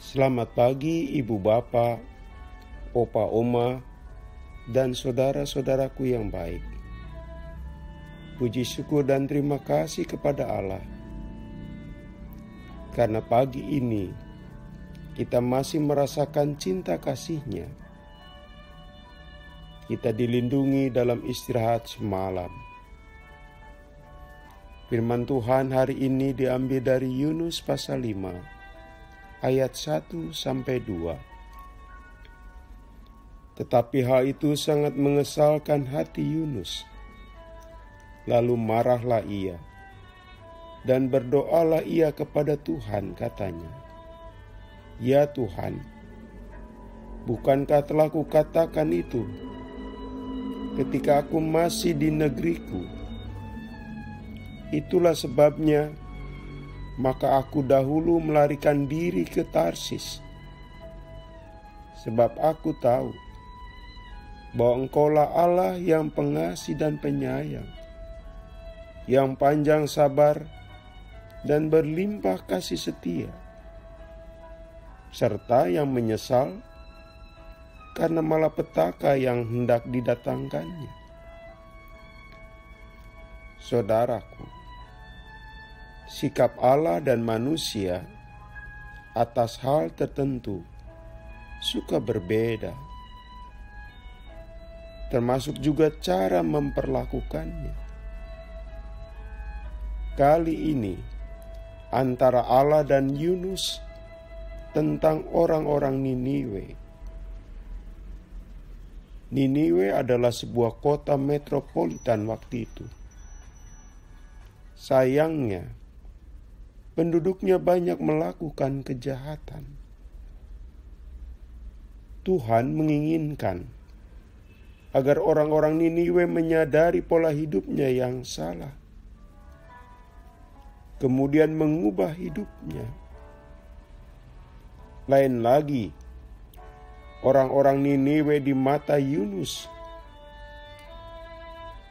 Selamat pagi ibu bapak, opa oma, dan saudara-saudaraku yang baik. Puji syukur dan terima kasih kepada Allah. Karena pagi ini kita masih merasakan cinta kasih-Nya. Kita dilindungi dalam istirahat semalam. Firman Tuhan hari ini diambil dari Yunus pasal 5. Ayat 1-2. Tetapi hal itu sangat mengesalkan hati Yunus. Lalu marahlah ia, dan berdoalah ia kepada Tuhan, katanya, "Ya Tuhan, bukankah telah kukatakan itu ketika aku masih di negeriku? Itulah sebabnya maka aku dahulu melarikan diri ke Tarsis, sebab aku tahu bahwa Engkaulah Allah yang pengasih dan penyayang, yang panjang sabar dan berlimpah kasih setia, serta yang menyesal karena malapetaka yang hendak didatangkannya." Saudaraku, sikap Allah dan manusia atas hal tertentu suka berbeda, termasuk juga cara memperlakukannya. Kali ini antara Allah dan Yunus tentang orang-orang Niniwe. Niniwe adalah sebuah kota metropolitan waktu itu. Sayangnya, penduduknya banyak melakukan kejahatan. Tuhan menginginkan agar orang-orang Niniwe menyadari pola hidupnya yang salah, kemudian mengubah hidupnya. Lain lagi, orang-orang Niniwe di mata Yunus.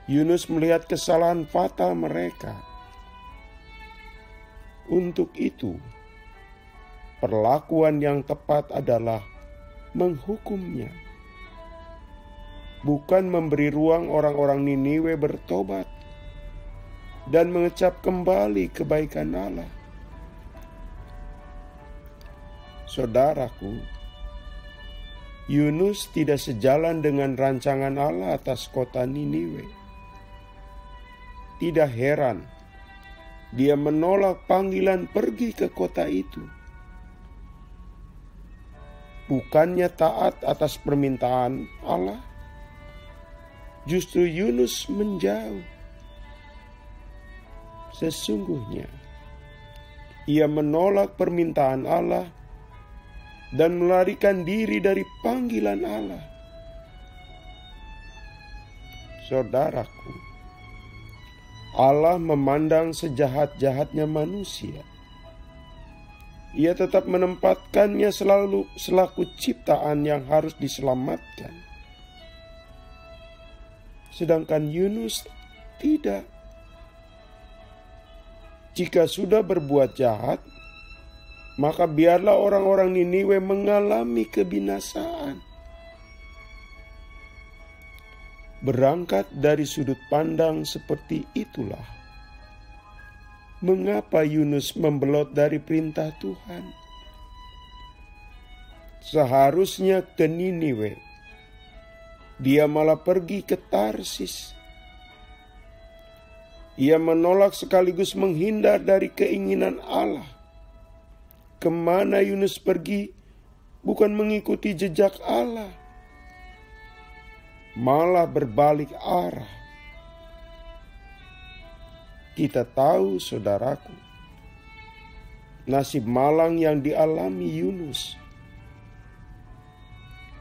Yunus melihat kesalahan fatal mereka. Untuk itu, perlakuan yang tepat adalah menghukumnya, bukan memberi ruang orang-orang Niniwe bertobat dan mengecap kembali kebaikan Allah. Saudaraku, Yunus tidak sejalan dengan rancangan Allah atas kota Niniwe. Tidak heran dia menolak panggilan pergi ke kota itu. Bukannya taat atas permintaan Allah, justru Yunus menjauh. Sesungguhnya, ia menolak permintaan Allah dan melarikan diri dari panggilan Allah. Saudaraku, Allah memandang sejahat-jahatnya manusia. Ia tetap menempatkannya selalu selaku ciptaan yang harus diselamatkan. Sedangkan Yunus tidak. Jika sudah berbuat jahat, maka biarlah orang-orang Niniwe mengalami kebinasaan. Berangkat dari sudut pandang seperti itulah, mengapa Yunus membelot dari perintah Tuhan? Seharusnya ke Niniwe, dia malah pergi ke Tarsis. Ia menolak sekaligus menghindar dari keinginan Allah. Kemana Yunus pergi bukan mengikuti jejak Allah, malah berbalik arah. Kita tahu, saudaraku, nasib malang yang dialami Yunus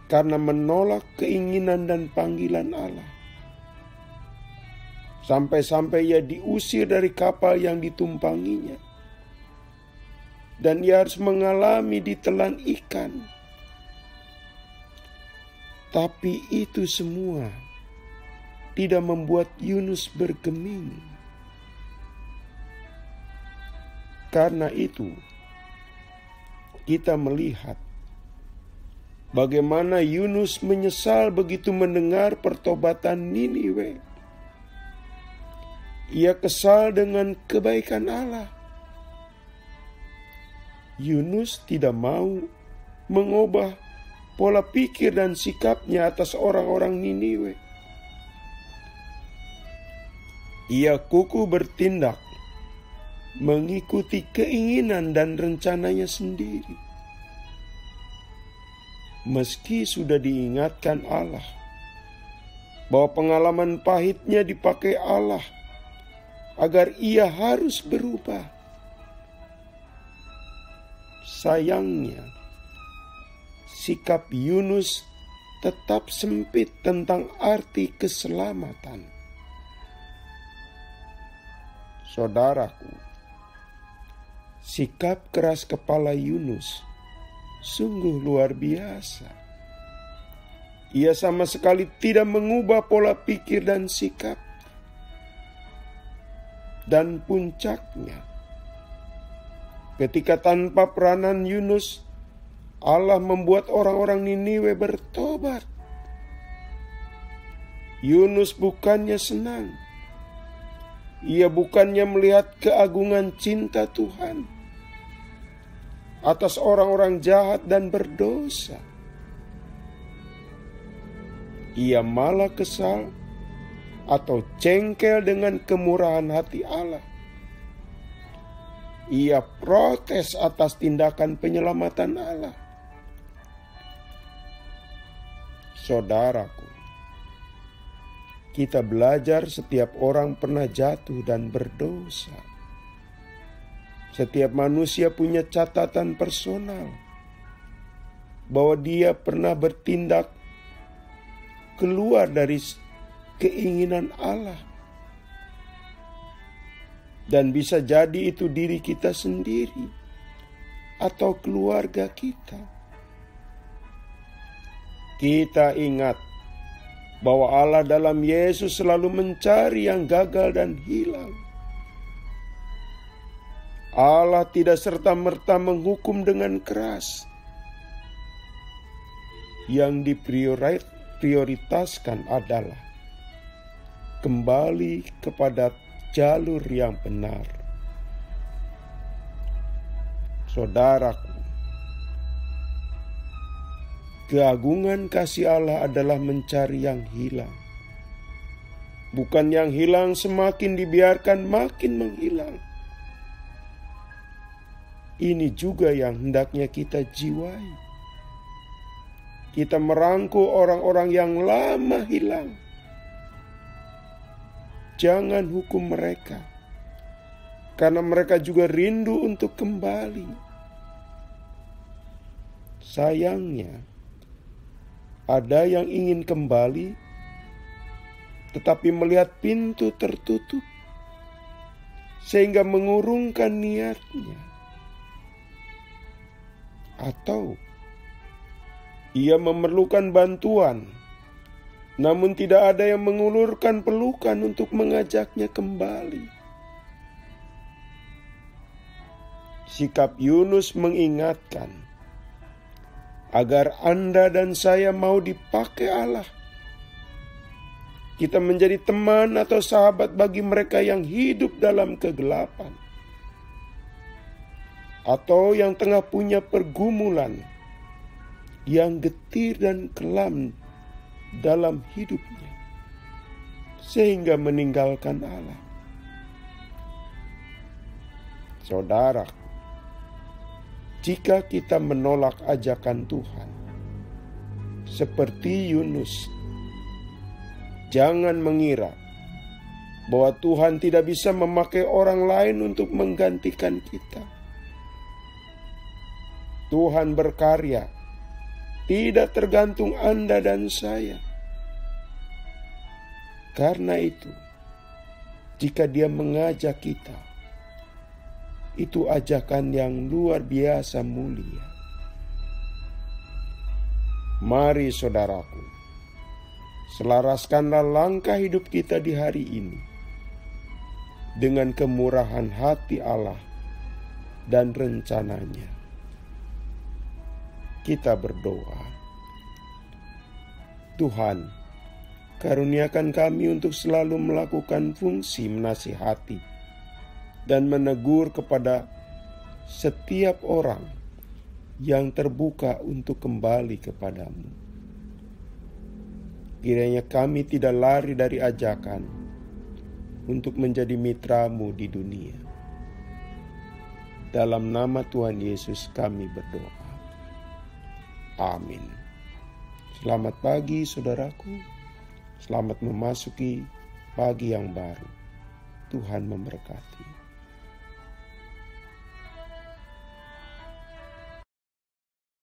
karena menolak keinginan dan panggilan Allah. Sampai-sampai ia diusir dari kapal yang ditumpanginya, dan ia harus mengalami ditelan ikan. Tapi itu semua tidak membuat Yunus bergeming. Karena itu, kita melihat bagaimana Yunus menyesal begitu mendengar pertobatan Niniwe. Ia kesal dengan kebaikan Allah. Yunus tidak mau mengubah pola pikir dan sikapnya atas orang-orang Niniwe. Ia kukuh bertindak mengikuti keinginan dan rencananya sendiri. Meski sudah diingatkan Allah bahwa pengalaman pahitnya dipakai Allah agar ia harus berubah. Sayangnya, sikap Yunus tetap sempit tentang arti keselamatan. Saudaraku, sikap keras kepala Yunus sungguh luar biasa. Ia sama sekali tidak mengubah pola pikir dan sikap. Dan puncaknya, ketika tanpa peranan Yunus, Allah membuat orang-orang Niniwe bertobat. Yunus bukannya senang. Ia bukannya melihat keagungan cinta Tuhan atas orang-orang jahat dan berdosa. Ia malah kesal atau jengkel dengan kemurahan hati Allah. Ia protes atas tindakan penyelamatan Allah. Saudaraku, kita belajar setiap orang pernah jatuh dan berdosa. Setiap manusia punya catatan personal bahwa dia pernah bertindak keluar dari keinginan Allah. Dan bisa jadi itu diri kita sendiri atau keluarga kita. Kita ingat bahwa Allah dalam Yesus selalu mencari yang gagal dan hilang. Allah tidak serta-merta menghukum dengan keras. Yang diprioritaskan adalah kembali kepada jalur yang benar. Saudaraku, keagungan kasih Allah adalah mencari yang hilang. Bukan yang hilang semakin dibiarkan makin menghilang. Ini juga yang hendaknya kita jiwai. Kita merangkul orang-orang yang lama hilang. Jangan hukum mereka, karena mereka juga rindu untuk kembali. Sayangnya, ada yang ingin kembali, tetapi melihat pintu tertutup, sehingga mengurungkan niatnya. Atau ia memerlukan bantuan, namun tidak ada yang mengulurkan pelukan untuk mengajaknya kembali. Sikap Yunus mengingatkan agar Anda dan saya mau dipakai Allah. Kita menjadi teman atau sahabat bagi mereka yang hidup dalam kegelapan, atau yang tengah punya pergumulan yang getir dan kelam dalam hidupnya, sehingga meninggalkan Allah. Saudara, jika kita menolak ajakan Tuhan seperti Yunus, jangan mengira bahwa Tuhan tidak bisa memakai orang lain untuk menggantikan kita. Tuhan berkarya tidak tergantung Anda dan saya. Karena itu, jika Dia mengajak kita, itu ajakan yang luar biasa mulia. Mari saudaraku, selaraskanlah langkah hidup kita di hari ini dengan kemurahan hati Allah dan rencananya. Kita berdoa. Tuhan, karuniakan kami untuk selalu melakukan fungsi menasihati dan menegur kepada setiap orang yang terbuka untuk kembali kepadamu. Kiranya kami tidak lari dari ajakan untuk menjadi mitramu di dunia. Dalam nama Tuhan Yesus kami berdoa. Amin. Selamat pagi saudaraku. Selamat memasuki pagi yang baru. Tuhan memberkati.